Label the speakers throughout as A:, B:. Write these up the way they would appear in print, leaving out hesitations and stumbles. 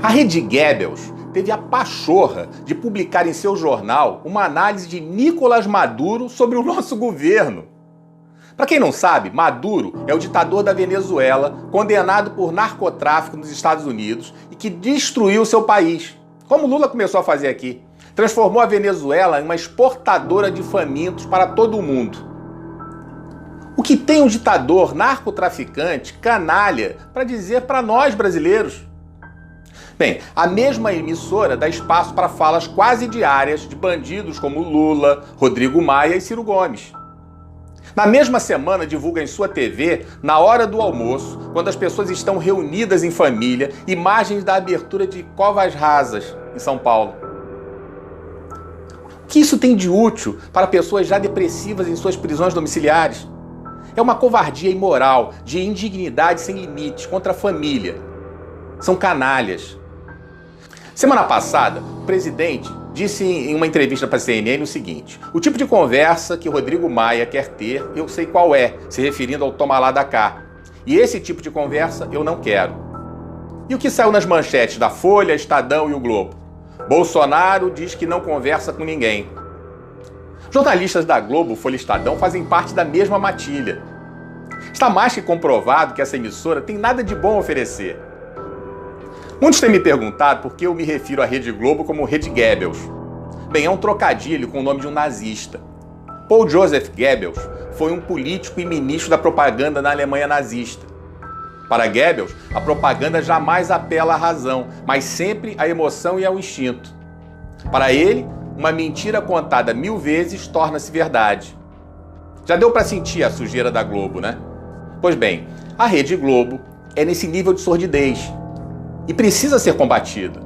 A: A Rede Goebbels teve a pachorra de publicar em seu jornal uma análise de Nicolás Maduro sobre o nosso governo. Para quem não sabe, Maduro é o ditador da Venezuela, condenado por narcotráfico nos Estados Unidos e que destruiu seu país, como Lula começou a fazer aqui. Transformou a Venezuela em uma exportadora de famintos para todo o mundo. O que tem um ditador narcotraficante, canalha, para dizer para nós brasileiros? Bem, a mesma emissora dá espaço para falas quase diárias de bandidos como Lula, Rodrigo Maia e Ciro Gomes. Na mesma semana divulga em sua TV, na hora do almoço, quando as pessoas estão reunidas em família, imagens da abertura de Covas Rasas, em São Paulo. O que isso tem de útil para pessoas já depressivas em suas prisões domiciliares? É uma covardia imoral, de indignidade sem limites contra a família. São canalhas. Semana passada, o presidente disse em uma entrevista para a CNN o seguinte: o tipo de conversa que Rodrigo Maia quer ter, eu sei qual é, se referindo ao toma lá da cá. E esse tipo de conversa eu não quero. E o que saiu nas manchetes da Folha, Estadão e o Globo? Bolsonaro diz que não conversa com ninguém. Jornalistas da Globo, Folha e Estadão fazem parte da mesma matilha. Está mais que comprovado que essa emissora tem nada de bom a oferecer. Muitos têm me perguntado por que eu me refiro à Rede Globo como Rede Goebbels. Bem, é um trocadilho com o nome de um nazista. Paul Joseph Goebbels foi um político e ministro da propaganda na Alemanha nazista. Para Goebbels, a propaganda jamais apela à razão, mas sempre à emoção e ao instinto. Para ele, uma mentira contada 1000 vezes torna-se verdade. Já deu para sentir a sujeira da Globo, né? Pois bem, a Rede Globo é nesse nível de sordidez e precisa ser combatida.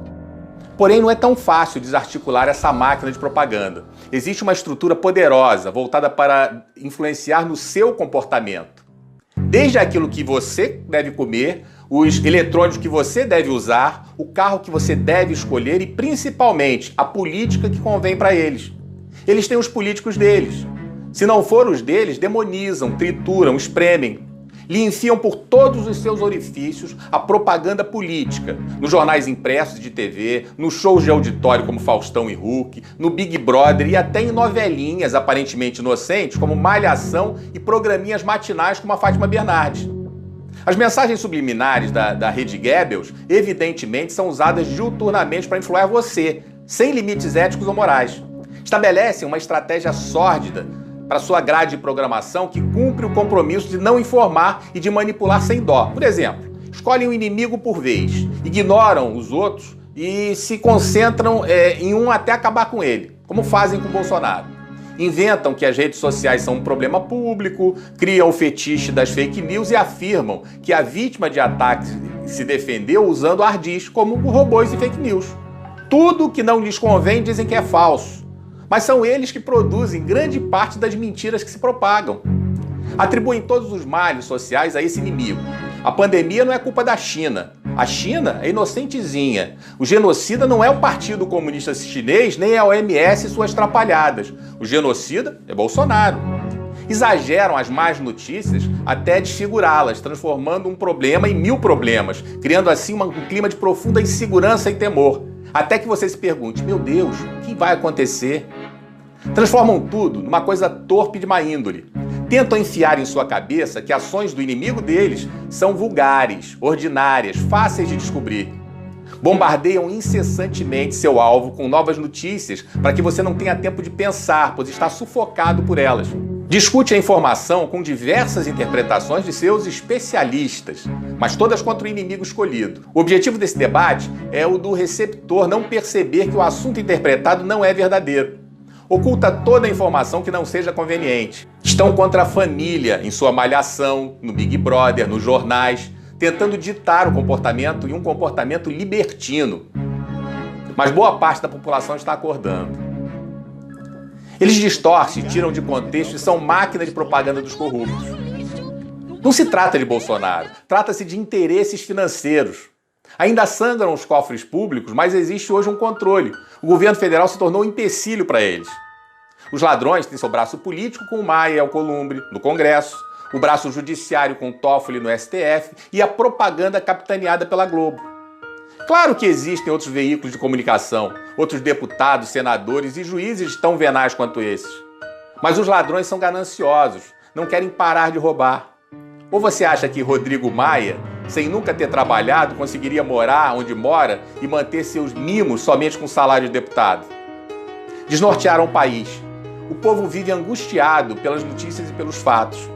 A: Porém, não é tão fácil desarticular essa máquina de propaganda. Existe uma estrutura poderosa voltada para influenciar no seu comportamento. Desde aquilo que você deve comer, os eletrônicos que você deve usar, o carro que você deve escolher e, principalmente, a política que convém para eles. Eles têm os políticos deles. Se não for os deles, demonizam, trituram, espremem. Lhe enfiam por todos os seus orifícios a propaganda política, nos jornais impressos de TV, nos shows de auditório como Faustão e Hulk, no Big Brother e até em novelinhas aparentemente inocentes como Malhação e programinhas matinais como a Fátima Bernardes. As mensagens subliminares da Rede Goebbels, evidentemente, são usadas diuturnamente para influenciar você, sem limites éticos ou morais. Estabelecem uma estratégia sórdida para sua grade de programação que cumpre o compromisso de não informar e de manipular sem dó. Por exemplo, escolhem um inimigo por vez, ignoram os outros e se concentram em um até acabar com ele, como fazem com Bolsonaro. Inventam que as redes sociais são um problema público, criam o fetiche das fake news e afirmam que a vítima de ataques se defendeu usando ardis como robôs e fake news. Tudo que não lhes convém dizem que é falso. Mas são eles que produzem grande parte das mentiras que se propagam. Atribuem todos os males sociais a esse inimigo. A pandemia não é culpa da China. A China é inocentezinha. O genocida não é o Partido Comunista Chinês, nem a OMS e suas trapalhadas. O genocida é Bolsonaro. Exageram as más notícias até desfigurá-las, transformando um problema em 1000 problemas, criando assim um clima de profunda insegurança e temor. Até que você se pergunte, meu Deus, o que vai acontecer? Transformam tudo numa coisa torpe de má índole. Tentam enfiar em sua cabeça que ações do inimigo deles são vulgares, ordinárias, fáceis de descobrir. Bombardeiam incessantemente seu alvo com novas notícias para que você não tenha tempo de pensar, pois está sufocado por elas. Discute a informação com diversas interpretações de seus especialistas, mas todas contra o inimigo escolhido. O objetivo desse debate é o do receptor não perceber que o assunto interpretado não é verdadeiro. Oculta toda a informação que não seja conveniente. Estão contra a família, em sua malhação, no Big Brother, nos jornais, tentando ditar o comportamento e um comportamento libertino. Mas boa parte da população está acordando. Eles distorcem, tiram de contexto e são máquina de propaganda dos corruptos. Não se trata de Bolsonaro, trata-se de interesses financeiros. Ainda sangram os cofres públicos, mas existe hoje um controle. O governo federal se tornou um empecilho para eles. Os ladrões têm seu braço político com o Maia e Alcolumbre no Congresso, o braço judiciário com o Toffoli no STF e a propaganda capitaneada pela Globo. Claro que existem outros veículos de comunicação, outros deputados, senadores e juízes tão venais quanto esses. Mas os ladrões são gananciosos, não querem parar de roubar. Ou você acha que Rodrigo Maia, sem nunca ter trabalhado, conseguiria morar onde mora e manter seus mimos somente com salário de deputado? Desnortearam o país. O povo vive angustiado pelas notícias e pelos fatos.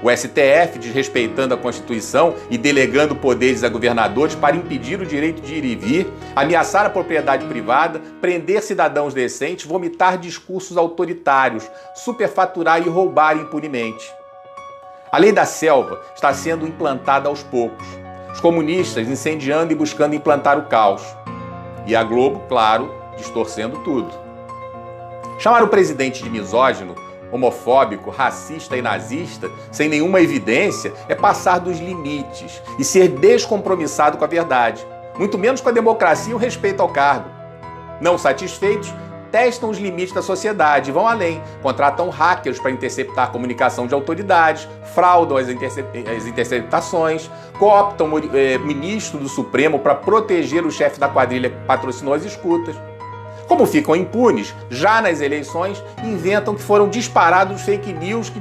A: O STF, desrespeitando a Constituição e delegando poderes a governadores para impedir o direito de ir e vir, ameaçar a propriedade privada, prender cidadãos decentes, vomitar discursos autoritários, superfaturar e roubar impunemente. A lei da selva está sendo implantada aos poucos. Os comunistas incendiando e buscando implantar o caos. E a Globo, claro, distorcendo tudo. Chamar o presidente de misógino, homofóbico, racista e nazista, sem nenhuma evidência, é passar dos limites e ser descompromissado com a verdade, muito menos com a democracia e o respeito ao cargo. Não satisfeitos, testam os limites da sociedade e vão além, contratam hackers para interceptar a comunicação de autoridades, fraudam as interceptações, cooptam o ministro do Supremo para proteger o chefe da quadrilha que patrocinou as escutas. Como ficam impunes, já nas eleições, inventam que foram disparados fake news que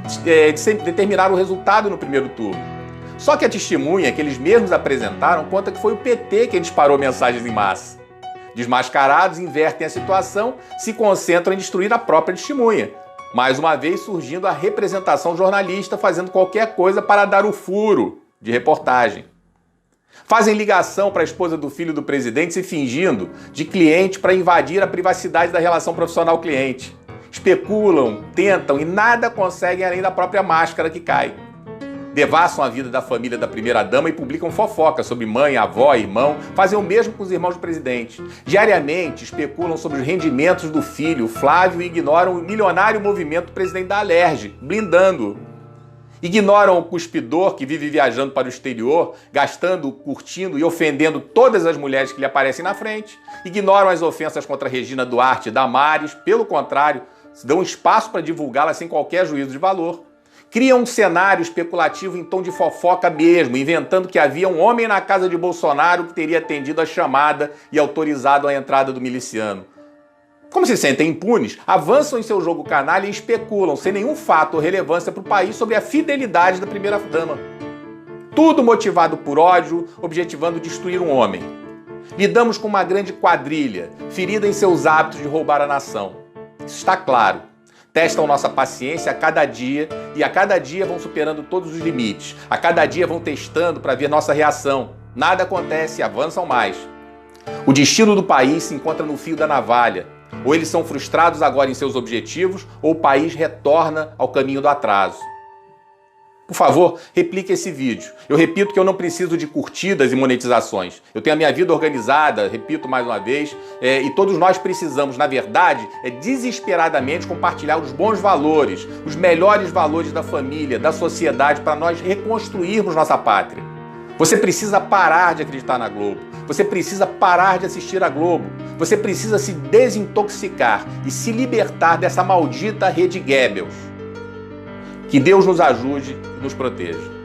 A: determinaram o resultado no primeiro turno. Só que a testemunha que eles mesmos apresentaram conta que foi o PT quem disparou mensagens em massa. Desmascarados, invertem a situação, se concentram em destruir a própria testemunha. Mais uma vez surgindo a representação jornalista fazendo qualquer coisa para dar o furo de reportagem. Fazem ligação para a esposa do filho do presidente se fingindo de cliente para invadir a privacidade da relação profissional-cliente. Especulam, tentam e nada conseguem além da própria máscara que cai. Devassam a vida da família da primeira-dama e publicam fofocas sobre mãe, avó, irmão. Fazem o mesmo com os irmãos do presidente. Diariamente especulam sobre os rendimentos do filho, Flávio, e ignoram o milionário movimento do presidente da Alerj, blindando-o. Ignoram o cuspidor que vive viajando para o exterior, gastando, curtindo e ofendendo todas as mulheres que lhe aparecem na frente. Ignoram as ofensas contra Regina Duarte e Damares, pelo contrário, dão espaço para divulgá-las sem qualquer juízo de valor. Criam um cenário especulativo em tom de fofoca mesmo, inventando que havia um homem na casa de Bolsonaro que teria atendido a chamada e autorizado a entrada do miliciano. Como se sentem impunes, avançam em seu jogo canalha e especulam, sem nenhum fato ou relevância para o país, sobre a fidelidade da primeira-dama. Tudo motivado por ódio, objetivando destruir um homem. Lidamos com uma grande quadrilha, ferida em seus hábitos de roubar a nação. Isso está claro. Testam nossa paciência a cada dia e a cada dia vão superando todos os limites. A cada dia vão testando para ver nossa reação. Nada acontece e avançam mais. O destino do país se encontra no fio da navalha. Ou eles são frustrados agora em seus objetivos, ou o país retorna ao caminho do atraso. Por favor, replique esse vídeo. Eu repito que eu não preciso de curtidas e monetizações. Eu tenho a minha vida organizada, repito mais uma vez, e todos nós precisamos, na verdade, desesperadamente compartilhar os bons valores, os melhores valores da família, da sociedade, para nós reconstruirmos nossa pátria. Você precisa parar de acreditar na Globo. Você precisa parar de assistir a Globo. Você precisa se desintoxicar e se libertar dessa maldita rede Goebbels. Que Deus nos ajude e nos proteja.